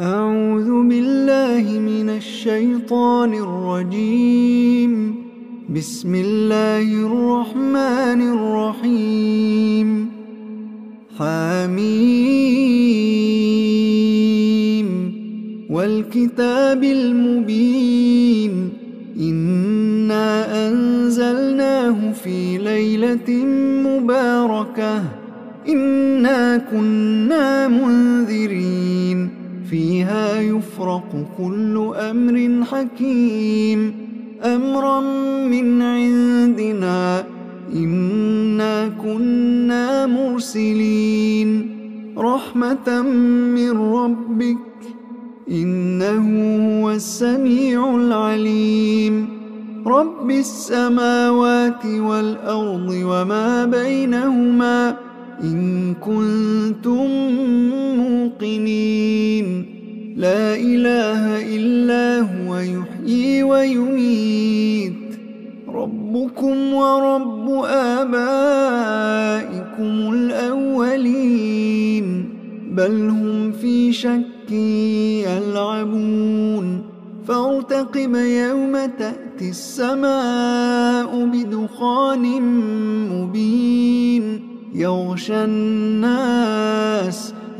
أعوذ بالله من الشيطان الرجيم. بسم الله الرحمن الرحيم. حميم والكتاب المبين. إنا أنزلناه في ليلة مباركة إنا كنا منذرين فيها يفرق كل أمر حكيم أمرا من عندنا إنا كنا مرسلين رحمة من ربك إنه هو السميع العليم رب السماوات والأرض وما بينهما إن كنتم موقنين لا إله إلا هو يحيي ويميت ربكم ورب آبائكم الأولين بل هم في شك يلعبون فارتقب يوم تأتي السماء بدخان مبين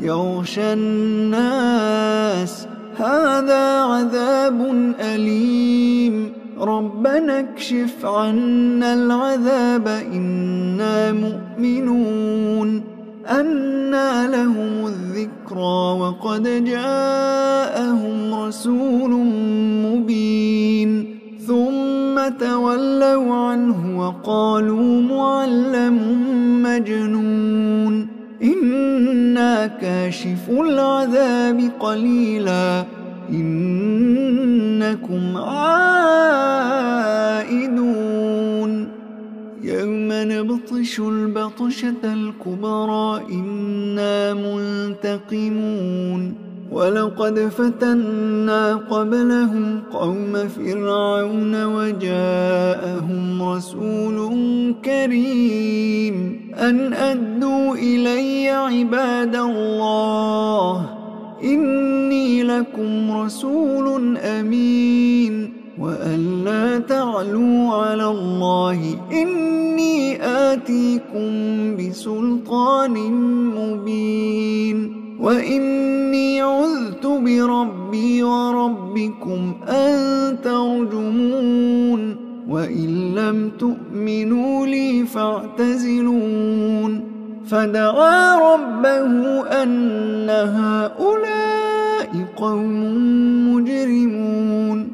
يغشى الناس هذا عذاب أليم ربنا اكشف عنا العذاب إنا مؤمنون أنى لهم الذكرى وقد جاءهم رسول مبين ثم تولوا عنه وقالوا معلم مجنون إنا كاشف العذاب قليلا إنكم عائدون يوم نبطش البطشة الكبرى إنا منتقمون ولقد فتنا قبلهم قوم فرعون وجاءهم رسول كريم أن أدوا إلي عباد الله إني لكم رسول أمين وأن لا تعلوا على الله إني آتيكم بسلطان مبين وإني عذت بربي وربكم أن ترجمون وإن لم تؤمنوا لي فاعتزلون فدعا ربه أن هؤلاء قوم مجرمون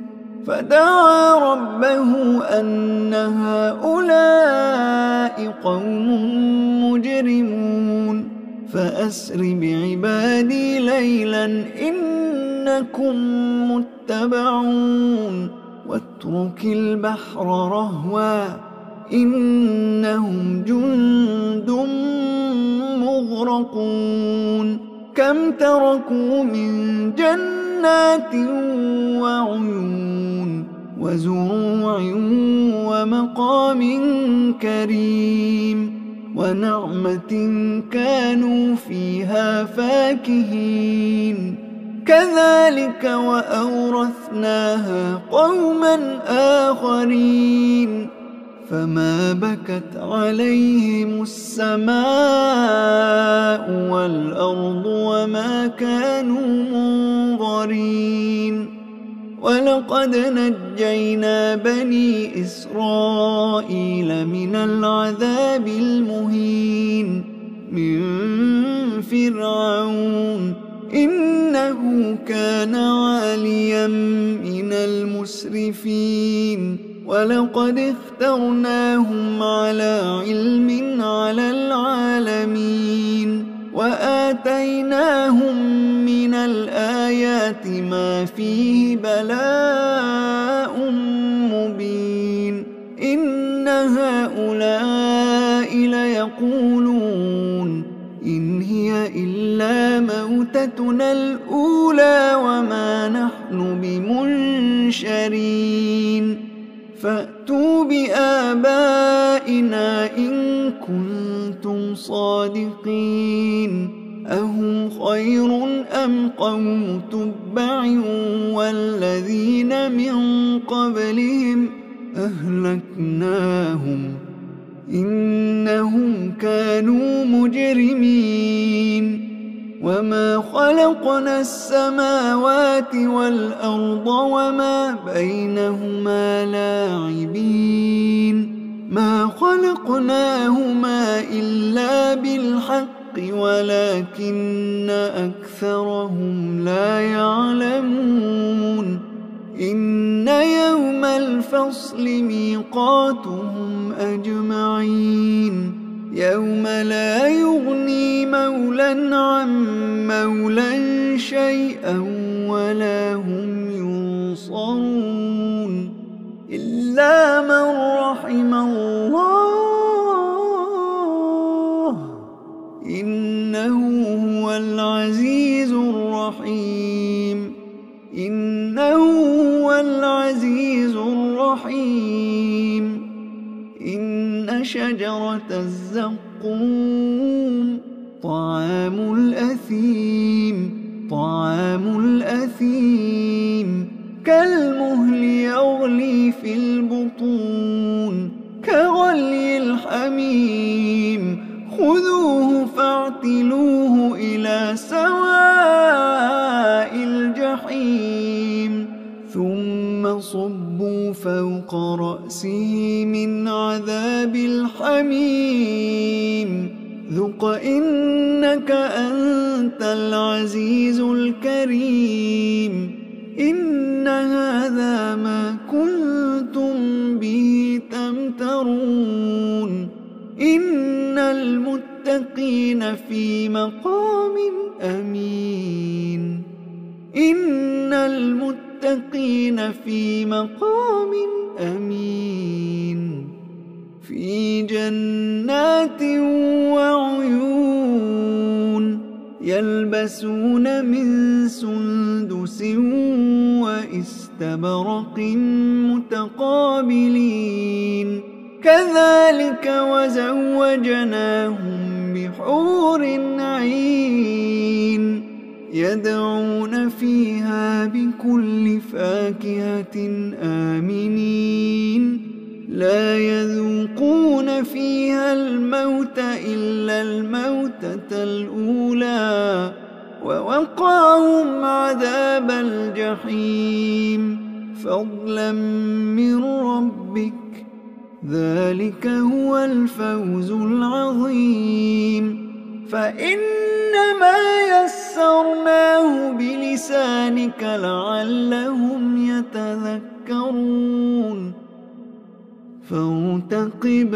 فأسر بعبادي ليلا إنكم متبعون واترك البحر رهوا إنهم جند مغرقون كم تركوا من جنات وعيون وزروع ومقام كريم ونعمة كانوا فيها فاكهين كذلك وأورثناها قوما آخرين فما بكت عليهم السماء والأرض وما كانوا منظرين ولقد نجينا بني إسرائيل من العذاب المهين من فرعون إنه كان عاليا من المسرفين ولقد اخترناهم على علم على العالمين وآتيناهم من الآيات ما فيه بلاء مبين إن هؤلاء ليقولون إن هي إلا موتتنا الأولى وما نحن بمنشرين فأتوا بآبائنا إن كنتم صادقين أهم خير أم قوم تبع والذين من قبلهم أهلكناهم إنهم كانوا مجرمين وما خلقنا السماوات والأرض وما بينهما لاعبين ما خلقناهما إلا بالحق ولكن أكثرهم لا يعلمون إن يوم الفصل ميقاتهم أجمعين يوم لا يغني مولى عن مولى شيئا ولا هم ينصرون إلا من رحم الله إنه هو العزيز الرحيم إنه هو العزيز الرحيم إن شجرة الزقوم طعام الأثيم كالمهل يغلي في البطون كغلي الحميم خذوه فاعتلوه إلى سواء الجحيم ثم صبوا فوق رأسه من عذاب الحميم ذق إنك أنت العزيز الكريم إن هذا ما كنتم به تمترون إن المتقين في مقام أمين إن المتقين في مقام أمين في جنات وعيون يلبسون من سندس وإستبرق متقابلين كذلك وزوجناهم بحور عين يدعون فيها بكل فاكهة آمنين لا يذوقون فيها الموت إلا الموتة الأولى ووقاهم عذاب الجحيم فضلا من ربك ذلك هو الفوز العظيم فإنما يسرناه بلسانك لعلهم يتذكرون فارتقب